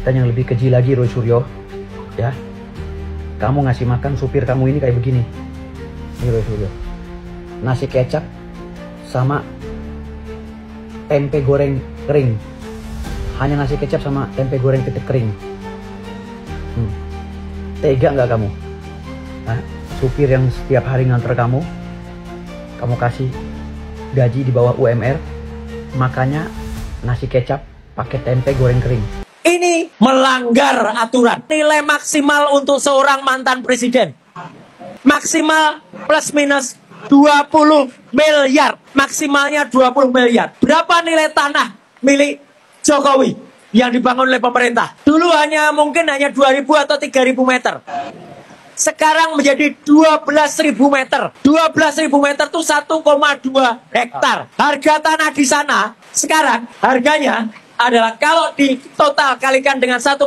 Dan yang lebih keji lagi, Roy Suryo, ya, kamu ngasih makan supir kamu ini kayak begini. Ini Roy Suryo, nasi kecap sama tempe goreng kering. Hanya nasi kecap sama tempe goreng kering. Tega nggak kamu? Nah, supir yang setiap hari nganter kamu kasih gaji di bawah UMR, makanya nasi kecap pakai tempe goreng kering. Ini melanggar aturan. Nilai maksimal untuk seorang mantan presiden maksimal plus minus 20 miliar. Maksimalnya 20 miliar. Berapa nilai tanah milik Jokowi yang dibangun oleh pemerintah? Dulu mungkin hanya 2.000 atau 3.000 meter. Sekarang menjadi 12.000 meter. 12.000 meter itu 1,2 hektar. Harga tanah di sana sekarang harganya adalah kalau di total kalikan dengan 1,2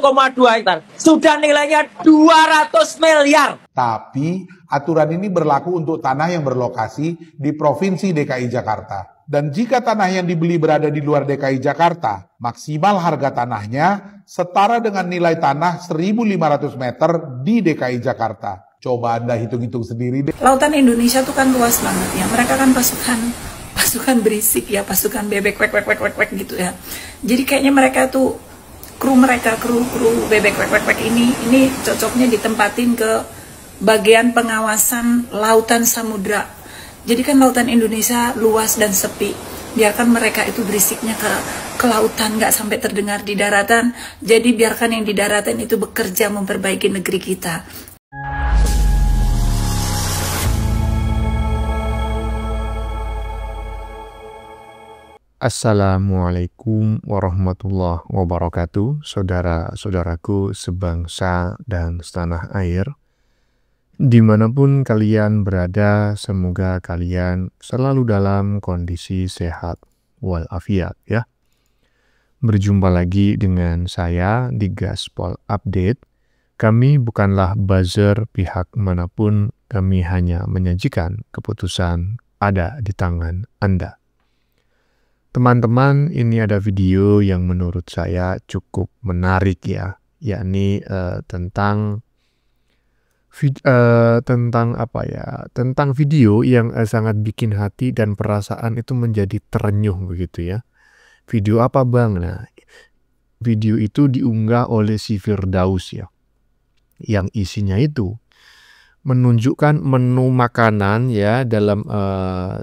hektar, sudah nilainya 200 miliar. Tapi aturan ini berlaku untuk tanah yang berlokasi di Provinsi DKI Jakarta. Dan jika tanah yang dibeli berada di luar DKI Jakarta, maksimal harga tanahnya setara dengan nilai tanah 1.500 meter di DKI Jakarta. Coba Anda hitung-hitung sendiri deh. Lautan Indonesia tuh kan luas banget ya. Mereka kan pasukan berisik ya, pasukan bebek wek gitu ya. Jadi kayaknya mereka tuh kru bebek wek ini cocoknya ditempatin ke bagian pengawasan lautan samudra. Jadi kan lautan Indonesia luas dan sepi. Biarkan mereka itu berisiknya ke lautan, nggak sampai terdengar di daratan. Jadi biarkan yang di daratan itu bekerja memperbaiki negeri kita. Assalamualaikum warahmatullahi wabarakatuh, saudara-saudaraku sebangsa dan setanah air. Dimanapun kalian berada, semoga kalian selalu dalam kondisi sehat walafiat ya. Berjumpa lagi dengan saya di Gaspol Update. Kami bukanlah buzzer pihak manapun, kami hanya menyajikan keputusan ada di tangan Anda. Teman-teman, ini ada video yang menurut saya cukup menarik ya, yakni tentang video yang sangat bikin hati dan perasaan itu menjadi terenyuh begitu ya. Video apa bang? Nah, video itu diunggah oleh si Firdaus ya, yang isinya itu menunjukkan menu makanan ya dalam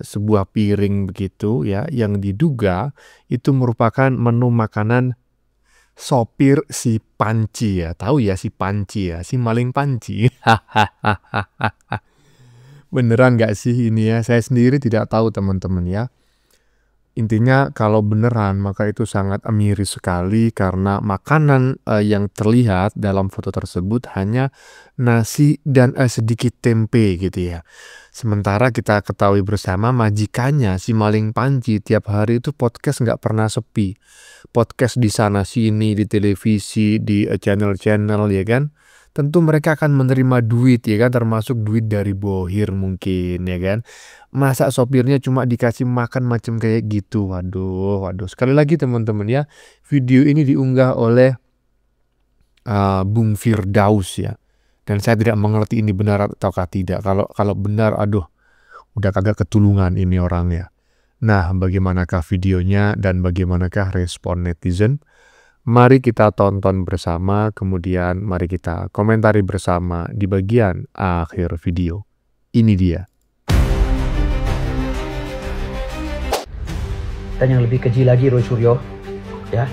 sebuah piring begitu ya, yang diduga itu merupakan menu makanan sopir si Panci ya. Tahu ya si Panci ya, si maling Panci. Beneran gak sih ini ya? Saya sendiri tidak tahu teman-teman ya. Intinya kalau beneran maka itu sangat miris sekali, karena makanan yang terlihat dalam foto tersebut hanya nasi dan sedikit tempe gitu ya. Sementara kita ketahui bersama majikannya si maling Panci tiap hari itu podcast nggak pernah sepi. Podcast di sana sini, di televisi, di channel-channel ya kan. Tentu mereka akan menerima duit ya kan, termasuk duit dari bohir mungkin ya kan. Masa sopirnya cuma dikasih makan macam kayak gitu. Waduh. Sekali lagi teman-teman ya, video ini diunggah oleh Bung Firdaus ya. Dan saya tidak mengerti ini benar ataukah tidak. Kalau benar, aduh, udah kagak ketulungan ini orang ya. Nah, bagaimanakah videonya dan bagaimanakah respon netizen? Mari kita tonton bersama, kemudian mari kita komentari bersama di bagian akhir video. Ini dia. Dan yang lebih keji lagi, Roy Suryo, ya,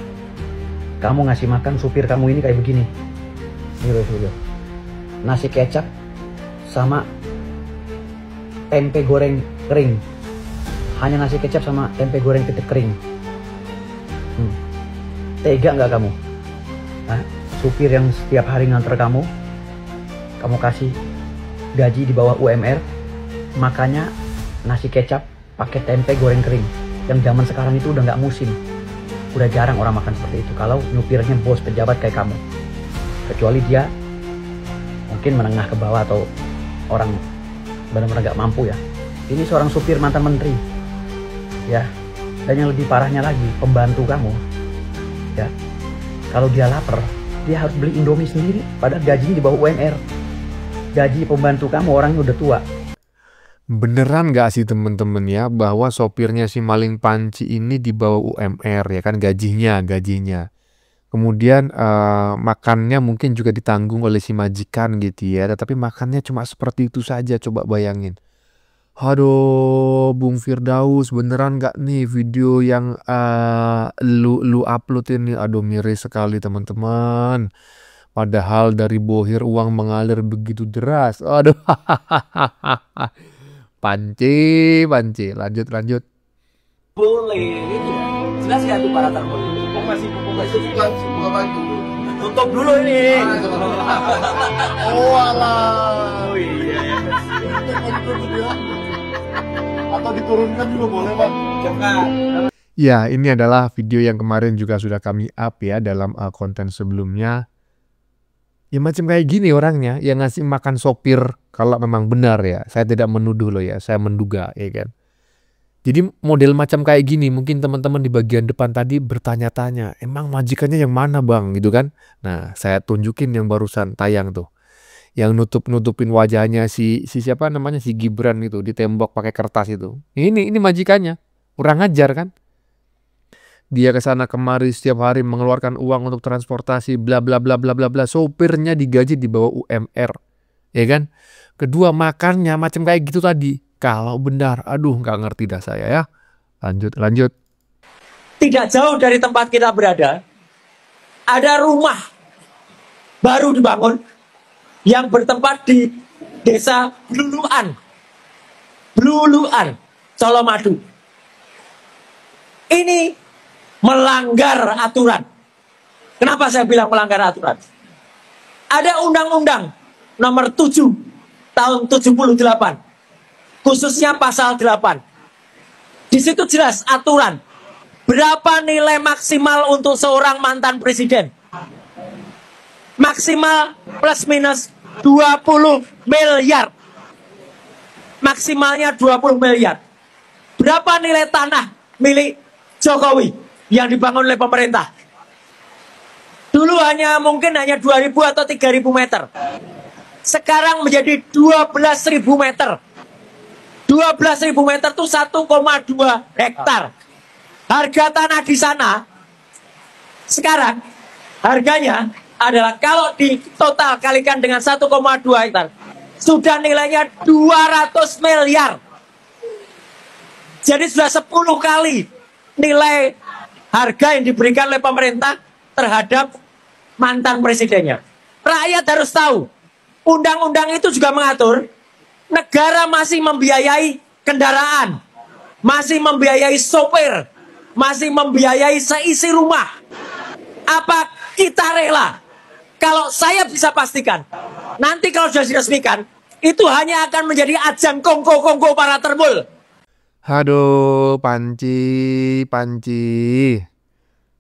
kamu ngasih makan supir kamu ini kayak begini. Ini Roy Suryo, nasi kecap sama tempe goreng kering. Hanya nasi kecap sama tempe goreng kering. Tega nggak kamu? Nah, supir yang setiap hari nganter kamu kasih gaji di bawah UMR, makanya nasi kecap pakai tempe goreng kering. Yang zaman sekarang itu udah nggak musim. Udah jarang orang makan seperti itu kalau nyupirnya bos pejabat kayak kamu. Kecuali dia mungkin menengah ke bawah atau orang benar-benar nggak mampu ya. Ini seorang supir mantan menteri ya. Dan yang lebih parahnya lagi, pembantu kamu ya, kalau dia lapar dia harus beli Indomie sendiri, padahal gajinya di bawah UMR. Gaji pembantu kamu orangnya udah tua. Beneran nggak sih temen-temen ya bahwa sopirnya si maling panci ini di bawah UMR ya kan gajinya. Kemudian makannya mungkin juga ditanggung oleh si majikan gitu ya, tetapi makannya cuma seperti itu saja, coba bayangin. Aduh, Bung Firdaus, beneran nggak nih video yang lu upload ini? Aduh, miris sekali teman-teman. Padahal dari bohir uang mengalir begitu deras. Aduh, panci, lanjut. Boleh, itu jelas ya tuh para terpon. Masih tutup dulu ini. Oh alah. Oh iya ya. Atau diturunkan juga boleh, Pak. Ya, ini adalah video yang kemarin juga sudah kami up ya dalam konten sebelumnya. Ya macam kayak gini orangnya yang ngasih makan sopir kalau memang benar ya. Saya tidak menuduh loh ya, saya menduga ya kan. Jadi model macam kayak gini mungkin teman-teman di bagian depan tadi bertanya-tanya, emang majikannya yang mana bang gitu kan. Nah saya tunjukin yang barusan tayang tuh. Yang nutupin wajahnya si siapa namanya si Gibran itu ditembok pakai kertas itu. Ini majikannya. Kurang ajar kan? Dia ke sana kemari setiap hari mengeluarkan uang untuk transportasi bla bla bla bla bla bla. Sopirnya digaji di bawah UMR. Ya kan? Kedua makannya macam kayak gitu tadi. Kalau benar, aduh nggak ngerti dah saya ya. Lanjut. Tidak jauh dari tempat kita berada, ada rumah baru dibangun yang bertempat di desa Bluluan, Colomadu. Ini melanggar aturan. Kenapa saya bilang melanggar aturan? Ada undang-undang nomor 7 tahun 78. Khususnya pasal 8. Di situ jelas aturan. Berapa nilai maksimal untuk seorang mantan presiden? Maksimal plus minus 20 miliar. Maksimalnya 20 miliar. Berapa nilai tanah milik Jokowi yang dibangun oleh pemerintah? Dulu mungkin hanya 2.000 atau 3.000 meter. Sekarang menjadi 12.000 meter. 12.000 meter itu 1,2 hektar. Harga tanah di sana sekarang harganya adalah kalau di total kalikan dengan 1,2 hektar sudah nilainya 200 miliar. Jadi sudah 10 kali nilai harga yang diberikan oleh pemerintah terhadap mantan presidennya. Rakyat harus tahu, undang-undang itu juga mengatur negara masih membiayai kendaraan, masih membiayai sopir, masih membiayai seisi rumah. Apa kita rela? Kalau saya bisa pastikan, nanti kalau sudah diresmikan, itu hanya akan menjadi ajang kongko-kongko para terbul. Aduh, Panci.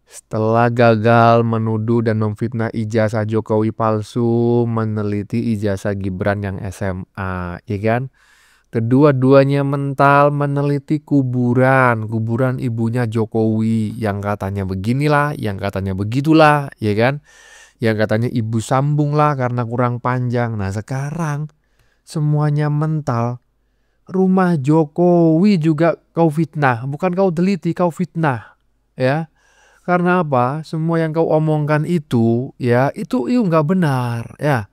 Setelah gagal menuduh dan memfitnah ijazah Jokowi palsu, meneliti ijazah Gibran yang SMA, ya kan? Kedua-duanya mental meneliti kuburan ibunya Jokowi yang katanya beginilah, yang katanya begitulah, ya kan? Yang katanya ibu sambung lah karena kurang panjang. Nah sekarang semuanya mental. Rumah Jokowi juga kau fitnah, bukan kau teliti, kau fitnah, ya. Karena apa? Semua yang kau omongkan itu, ya, itu nggak benar, ya.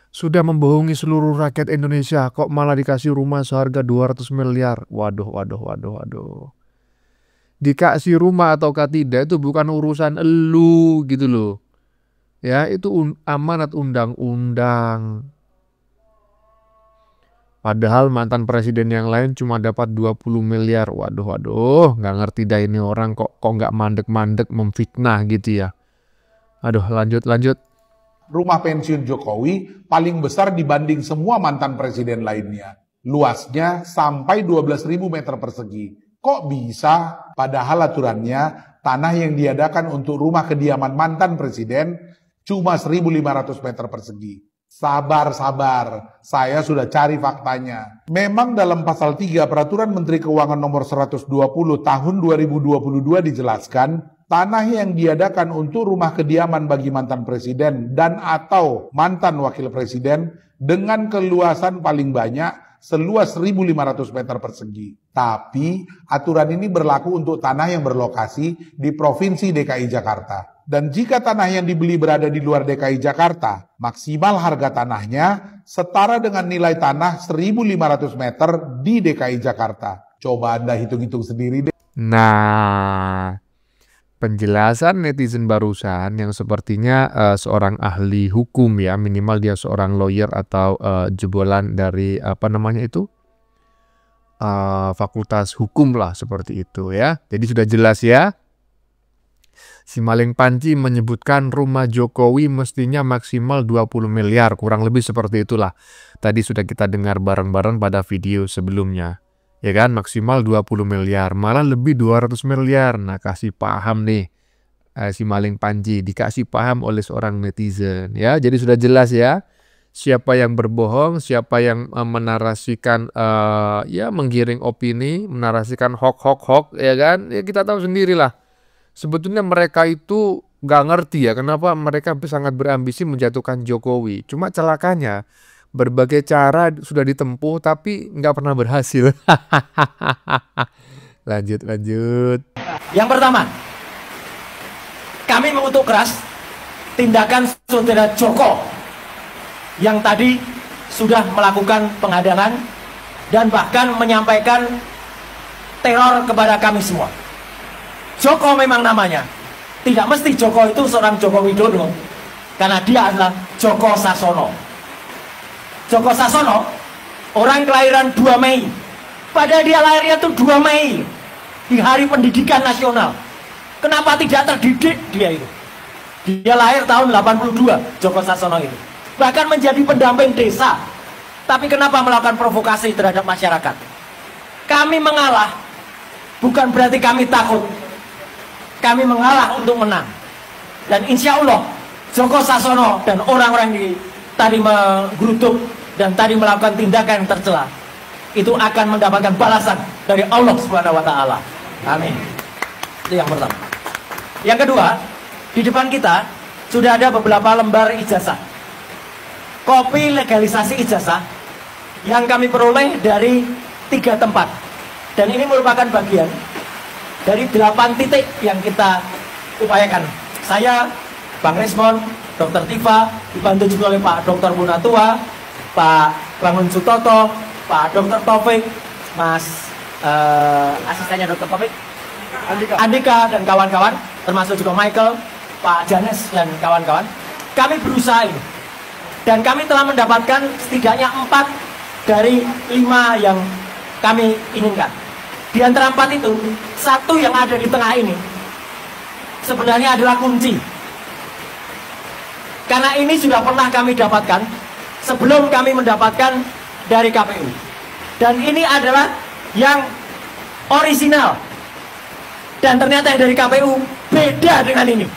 Sudah membohongi seluruh rakyat Indonesia, kok malah dikasih rumah seharga 200 miliar. Waduh. Dikasih rumah ataukah tidak itu bukan urusan elu, gitu loh. Ya, itu amanat undang-undang. Padahal mantan presiden yang lain cuma dapat 20 miliar. Waduh, nggak ngerti dah ini orang kok nggak mandek-mandek memfitnah gitu ya. Aduh, lanjut. Rumah pensiun Jokowi paling besar dibanding semua mantan presiden lainnya. Luasnya sampai 12.000 meter persegi. Kok bisa? Padahal aturannya tanah yang diadakan untuk rumah kediaman mantan presiden cuma 1.500 meter persegi. Sabar, saya sudah cari faktanya. Memang dalam pasal 3 Peraturan Menteri Keuangan nomor 120 tahun 2022 dijelaskan, tanah yang diadakan untuk rumah kediaman bagi mantan presiden dan atau mantan wakil presiden dengan keluasan paling banyak seluas 1.500 meter persegi. Tapi aturan ini berlaku untuk tanah yang berlokasi di Provinsi DKI Jakarta. Dan jika tanah yang dibeli berada di luar DKI Jakarta, maksimal harga tanahnya setara dengan nilai tanah 1.500 meter di DKI Jakarta. Coba Anda hitung-hitung sendiri deh. Nah, penjelasan netizen barusan yang sepertinya seorang ahli hukum ya, minimal dia seorang lawyer atau jebolan dari fakultas hukum lah seperti itu ya. Jadi sudah jelas ya. Si Maling Panji menyebutkan rumah Jokowi mestinya maksimal 20 miliar, kurang lebih seperti itulah. Tadi sudah kita dengar bareng-bareng pada video sebelumnya. Ya kan, maksimal 20 miliar, malah lebih 200 miliar. Nah, kasih paham nih si Maling Panji, dikasih paham oleh seorang netizen ya. Jadi sudah jelas ya, siapa yang berbohong, siapa yang menarasikan menggiring opini, menarasikan hoax ya kan. Ya kita tahu sendirilah. Sebetulnya mereka itu nggak ngerti ya kenapa mereka sangat berambisi menjatuhkan Jokowi. Cuma celakanya berbagai cara sudah ditempuh tapi nggak pernah berhasil. Lanjut. Yang pertama, kami mengutuk keras tindakan saudara Joko yang tadi sudah melakukan penghadangan dan bahkan menyampaikan teror kepada kami semua. Joko memang namanya, tidak mesti Joko itu seorang Joko Widodo, karena dia adalah Joko Sasono. Joko Sasono, orang kelahiran 2 Mei. Padahal dia lahirnya tuh 2 Mei, di Hari Pendidikan Nasional. Kenapa tidak terdidik dia itu? Dia lahir tahun 82, Joko Sasono itu. Bahkan menjadi pendamping desa. Tapi kenapa melakukan provokasi terhadap masyarakat? Kami mengalah, bukan berarti kami takut. Kami mengalah untuk menang. Dan insya Allah, Joko Sasono dan orang-orang di tadi menggerutuk dan tadi melakukan tindakan yang tercela itu akan mendapatkan balasan dari Allah Subhanahu wa taala. Amin. Itu yang pertama. Yang kedua, di depan kita sudah ada beberapa lembar ijazah. Kopi legalisasi ijazah yang kami peroleh dari 3 tempat. Dan ini merupakan bagian dari 8 titik yang kita upayakan. Saya, Bang Resmon, Dr. Tifa, dibantu juga oleh Pak Dr. Munatua, Pak Bangun Sutoto, Pak Dr. Taufik, Mas asistennya Dr. Taufik, Andika dan kawan-kawan, termasuk juga Michael, Pak Janes dan kawan-kawan. Kami berusaha ini. Dan kami telah mendapatkan setidaknya 4 dari 5 yang kami inginkan. Di antara 4 itu, 1 yang ada di tengah ini sebenarnya adalah kunci. Karena ini sudah pernah kami dapatkan sebelum kami mendapatkan dari KPU. Dan ini adalah yang orisinal. Dan ternyata yang dari KPU beda dengan ini.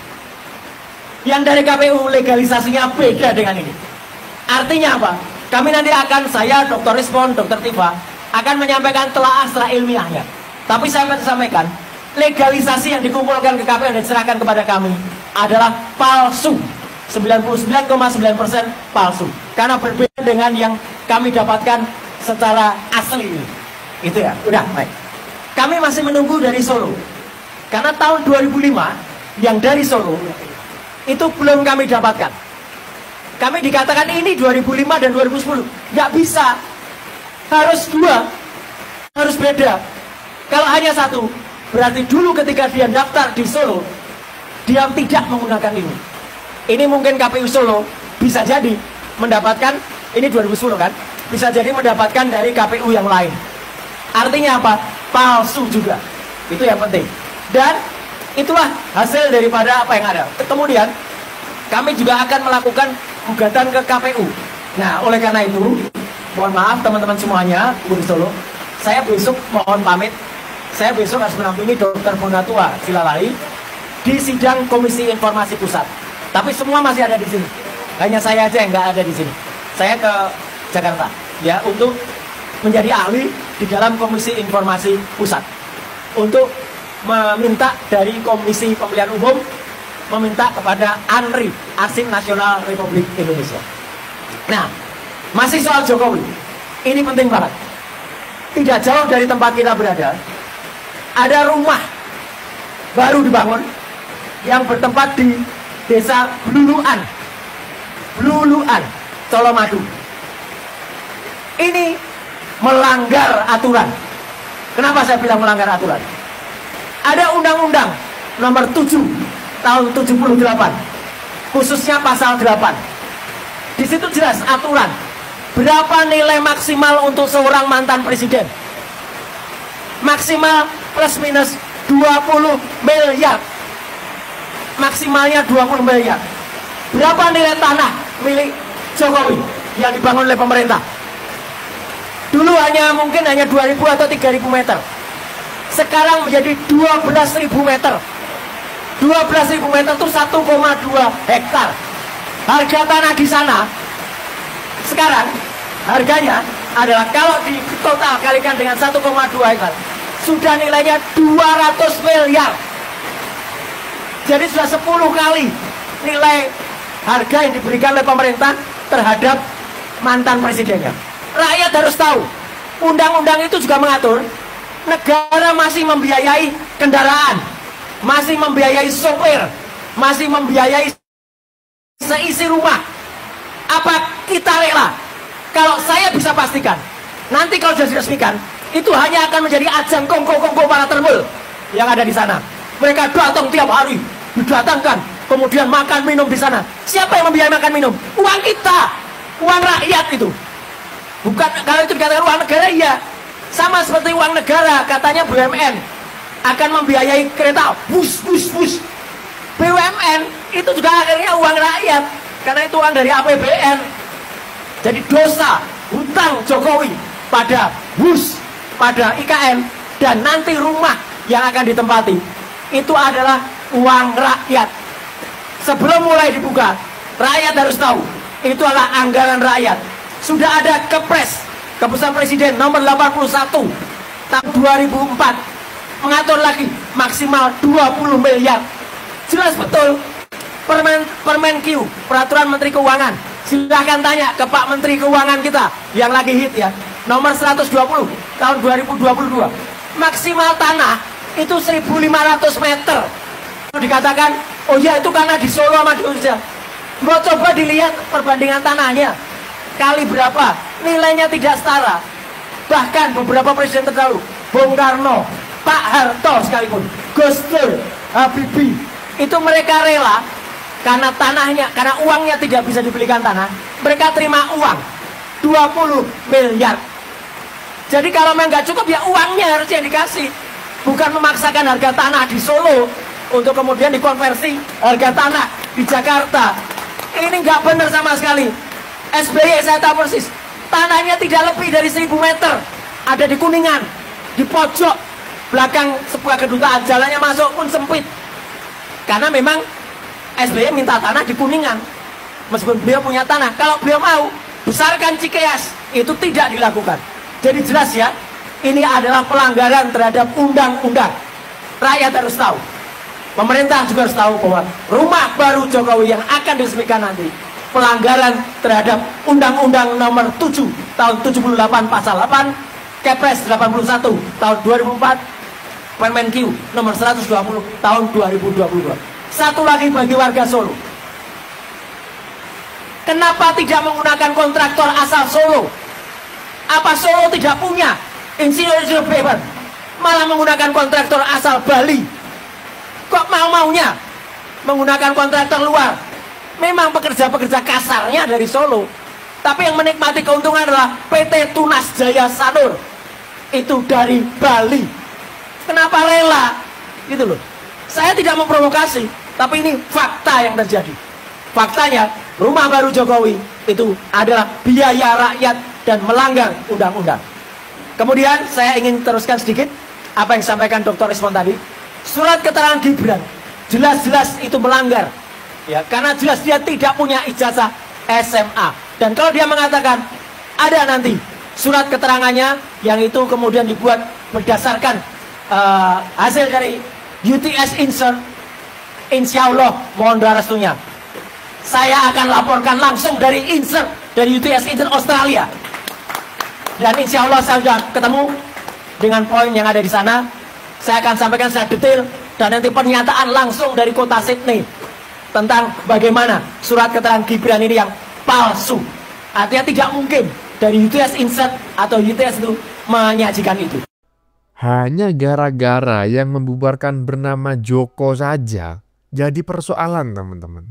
Yang dari KPU legalisasinya beda dengan ini. Artinya apa? Kami nanti akan, saya, Dr. Respon, Dr. Tifa, akan menyampaikan telaah secara ilmiahnya. Tapi saya akan sampaikan, legalisasi yang dikumpulkan ke KPU dan diserahkan kepada kami adalah palsu. 99,9% palsu. Karena berbeda dengan yang kami dapatkan secara asli. Itu ya, udah, baik. Kami masih menunggu dari Solo. Karena tahun 2005, yang dari Solo, itu belum kami dapatkan. Kami dikatakan ini 2005 dan 2010. Nggak bisa. Harus 2. Harus beda. Kalau hanya 1, berarti dulu ketika dia daftar di Solo, dia tidak menggunakan ini. Ini mungkin KPU Solo bisa jadi mendapatkan, ini 2010 kan, bisa jadi mendapatkan dari KPU yang lain. Artinya apa? Palsu juga. Itu yang penting. Dan itulah hasil daripada apa yang ada. Kemudian kami juga akan melakukan gugatan ke KPU. Nah, oleh karena itu, mohon maaf teman-teman semuanya, di Solo, saya besok mohon pamit. Saya besok harus menampingi Dr. Munatua Silalai di sidang Komisi Informasi Pusat. Tapi semua masih ada di sini. Hanya saya aja yang nggak ada di sini. Saya ke Jakarta ya untuk menjadi ahli di dalam Komisi Informasi Pusat untuk meminta dari Komisi Pemilihan Umum, meminta kepada ANRI, Arsip Nasional Republik Indonesia. Nah, masih soal Jokowi, ini penting banget. Tidak jauh dari tempat kita berada, ada rumah baru dibangun yang bertempat di Desa Bluluan, Colomadu. Ini melanggar aturan. Kenapa saya bilang melanggar aturan? Ada Undang-Undang nomor 7 tahun 78, khususnya pasal 8. Di situ jelas aturan berapa nilai maksimal untuk seorang mantan presiden. Maksimal plus minus 20 miliar. Maksimalnya 20 miliar. Berapa nilai tanah milik Jokowi yang dibangun oleh pemerintah? Dulu mungkin hanya 2.000 atau 3.000 meter. Sekarang menjadi 12.000 meter. 12.000 meter itu 1,2 hektar. Harga tanah di sana sekarang harganya adalah kalau di total kalikan dengan 1,2 hektar sudah nilainya 200 miliar. Jadi sudah 10 kali nilai harga yang diberikan oleh pemerintah terhadap mantan presidennya. Rakyat harus tahu, undang-undang itu juga mengatur negara masih membiayai kendaraan, masih membiayai sopir, masih membiayai seisi rumah. Apa kita rela? Kalau saya bisa pastikan, nanti kalau sudah diresmikan, itu hanya akan menjadi ajang kongko-kongko para terbel yang ada di sana. Mereka datang tiap hari, didatangkan, kemudian makan minum di sana. Siapa yang membiayai makan minum? Uang kita, uang rakyat itu. Bukan kalau itu dikatakan uang negara, iya. Sama seperti uang negara, katanya BUMN akan membiayai kereta, bus. BUMN itu juga akhirnya uang rakyat, karena itu uang dari APBN. Jadi dosa hutang Jokowi pada bus, pada IKN, dan nanti rumah yang akan ditempati itu adalah uang rakyat. Sebelum mulai dibuka, rakyat harus tahu itu adalah anggaran rakyat. Sudah ada Kepres, Keputusan Presiden nomor 81 tahun 2004 mengatur lagi maksimal 20 miliar. Jelas betul. Permenkyu, Peraturan Menteri Keuangan. Silahkan tanya ke Pak Menteri Keuangan kita yang lagi hit ya. Nomor 120 tahun 2022. Maksimal tanah itu 1.500 meter. Dikatakan, oh ya itu karena di Solo sama di Jogja. Mau coba dilihat perbandingan tanahnya. Kali berapa? Nilainya tidak setara. Bahkan beberapa presiden terdahulu, Bung Karno, Pak Harto sekalipun, Gus Dur, Habibie, itu mereka rela karena tanahnya, karena uangnya tidak bisa dibelikan tanah, mereka terima uang 20 miliar. Jadi kalau memang nggak cukup ya uangnya harus yang dikasih, bukan memaksakan harga tanah di Solo untuk kemudian dikonversi harga tanah di Jakarta. Ini nggak benar sama sekali. SBY saya tahu persis, tanahnya tidak lebih dari 1.000 meter, ada di Kuningan, di pojok belakang sebuah kedutaan, jalannya masuk pun sempit. Karena memang SBY minta tanah di Kuningan, meskipun beliau punya tanah. Kalau beliau mau besarkan Cikeas, itu tidak dilakukan. Jadi jelas ya, ini adalah pelanggaran terhadap undang-undang. Rakyat harus tahu, pemerintah juga harus tahu bahwa rumah baru Jokowi yang akan diresmikan nanti pelanggaran terhadap Undang-Undang nomor 7 tahun 78 pasal 8, Kepres 81 tahun 2004, Permenkyu nomor 120 tahun 2022. Satu lagi bagi warga Solo, kenapa tidak menggunakan kontraktor asal Solo? Apa Solo tidak punya insinyur bebas, malah menggunakan kontraktor asal Bali? Kok mau-maunya menggunakan kontraktor luar? Memang pekerja-pekerja kasarnya dari Solo, tapi yang menikmati keuntungan adalah PT Tunas Jaya Sanur, itu dari Bali. Kenapa rela? Gitu loh. Saya tidak memprovokasi, tapi ini fakta yang terjadi. Faktanya, rumah baru Jokowi itu adalah biaya rakyat dan melanggar undang-undang. Kemudian saya ingin teruskan sedikit apa yang disampaikan Dr. Ismon tadi. Surat keterangan Gibran jelas-jelas itu melanggar. Ya, karena jelas dia tidak punya ijazah SMA. Dan kalau dia mengatakan ada nanti surat keterangannya yang itu kemudian dibuat berdasarkan hasil dari UTS insert, insya Allah mohon doa restunya. Saya akan laporkan langsung dari insert, dari UTS insert Australia. Dan insya Allah saya sudah ketemu dengan poin yang ada di sana. Saya akan sampaikan secara detail dan nanti pernyataan langsung dari kota Sydney tentang bagaimana surat keterangan Gibran ini yang palsu. Artinya tidak mungkin dari UTS insert atau UTS itu menyajikan itu. Hanya gara-gara yang membubarkan bernama Joko saja jadi persoalan, teman-teman.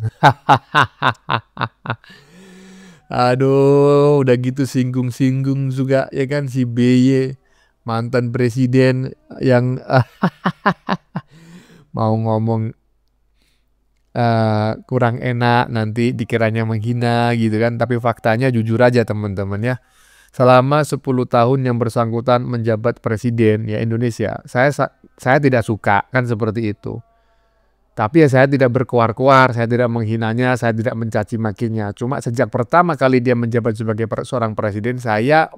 Aduh, udah gitu singgung-singgung juga ya kan si BY, mantan presiden yang mau ngomong kurang enak nanti dikiranya menghina gitu kan. Tapi faktanya jujur aja teman-teman ya. Selama 10 tahun yang bersangkutan menjabat presiden ya Indonesia, saya tidak suka kan seperti itu. Tapi ya saya tidak berkuar-kuar, saya tidak menghinanya, saya tidak mencaci makinya. Cuma sejak pertama kali dia menjabat sebagai seorang presiden, saya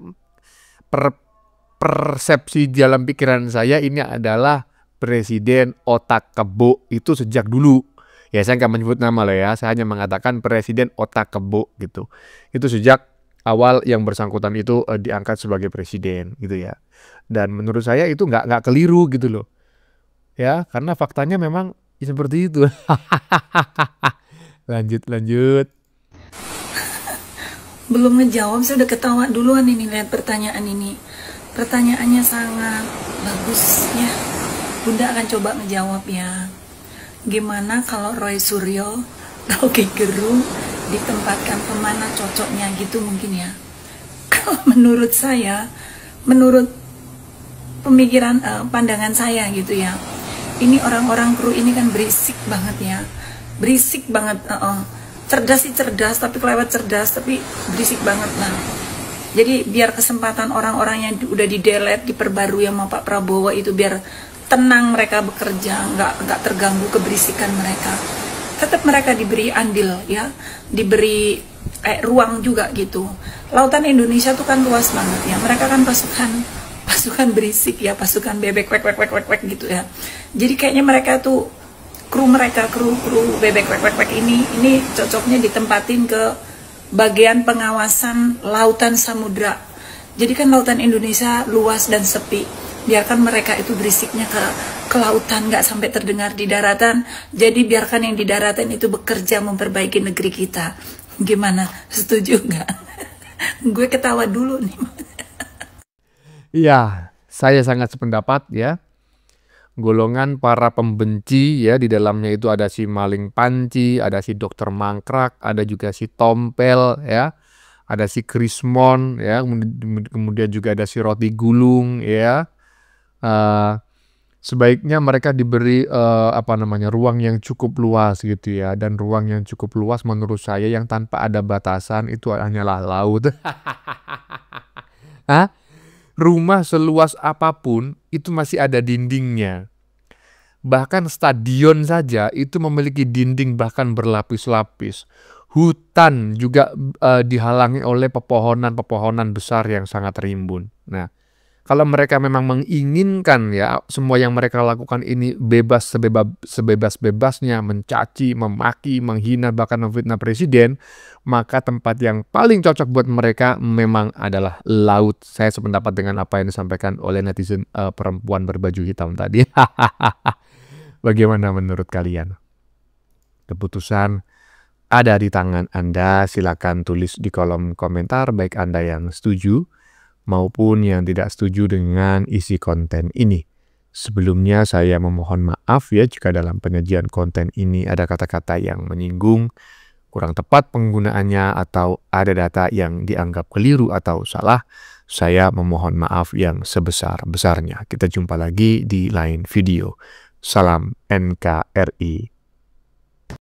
persepsi dalam pikiran saya ini adalah presiden otak kebo itu sejak dulu. Ya saya nggak menyebut nama loh ya, saya hanya mengatakan presiden otak kebo gitu. Itu sejak awal yang bersangkutan itu diangkat sebagai presiden gitu ya. Dan menurut saya itu nggak keliru gitu loh. Ya, karena faktanya memang ya seperti itu. Lanjut. Belum ngejawab, saya udah ketawa duluan ini lihat pertanyaan ini. Pertanyaannya sangat bagus ya. Bunda akan coba ngejawab ya. Gimana kalau Roy Suryo, Rocky Gerung ditempatkan kemana cocoknya gitu mungkin ya. Kalau menurut saya, menurut pemikiran pandangan saya gitu ya. Ini orang-orang kru ini kan berisik banget ya. Berisik banget. Cerdas sih cerdas, tapi kelewat cerdas, tapi berisik banget lah. Jadi biar kesempatan orang-orang yang udah di-delete, diperbarui sama Pak Prabowo itu biar tenang mereka bekerja, nggak terganggu keberisikan mereka. Tetap mereka diberi andil ya, diberi ruang juga gitu. Lautan Indonesia tuh kan luas banget ya. Mereka kan pasukan berisik ya, pasukan bebek wek gitu ya. Jadi kayaknya mereka tuh kru bebek wek ini cocoknya ditempatin ke bagian pengawasan lautan samudra. Jadi kan lautan Indonesia luas dan sepi. Biarkan mereka itu berisiknya ke lautan, nggak sampai terdengar di daratan. Jadi biarkan yang di daratan itu bekerja memperbaiki negeri kita. Gimana? Setuju nggak? Gue ketawa dulu nih. Iya, saya sangat sependapat ya. Golongan para pembenci ya, di dalamnya itu ada si maling panci, ada si dokter mangkrak, ada juga si tompel ya, ada si krismon ya, kemudian juga ada si roti gulung ya. Sebaiknya mereka diberi ruang yang cukup luas gitu ya, dan ruang yang cukup luas menurut saya yang tanpa ada batasan itu hanyalah laut. Hah? Rumah seluas apapun itu masih ada dindingnya. Bahkan stadion saja itu memiliki dinding bahkan berlapis-lapis. Hutan juga dihalangi oleh pepohonan besar yang sangat rimbun. Nah, kalau mereka memang menginginkan ya semua yang mereka lakukan ini bebas sebebas-bebasnya mencaci, memaki, menghina, bahkan memfitnah presiden, maka tempat yang paling cocok buat mereka memang adalah laut. Saya sependapat dengan apa yang disampaikan oleh netizen perempuan berbaju hitam tadi. Bagaimana menurut kalian? Keputusan ada di tangan Anda. Silakan tulis di kolom komentar baik Anda yang setuju maupun yang tidak setuju dengan isi konten ini. Sebelumnya saya memohon maaf ya jika dalam penyajian konten ini ada kata-kata yang menyinggung, kurang tepat penggunaannya, atau ada data yang dianggap keliru atau salah. Saya memohon maaf yang sebesar-besarnya. Kita jumpa lagi di lain video. Salam NKRI.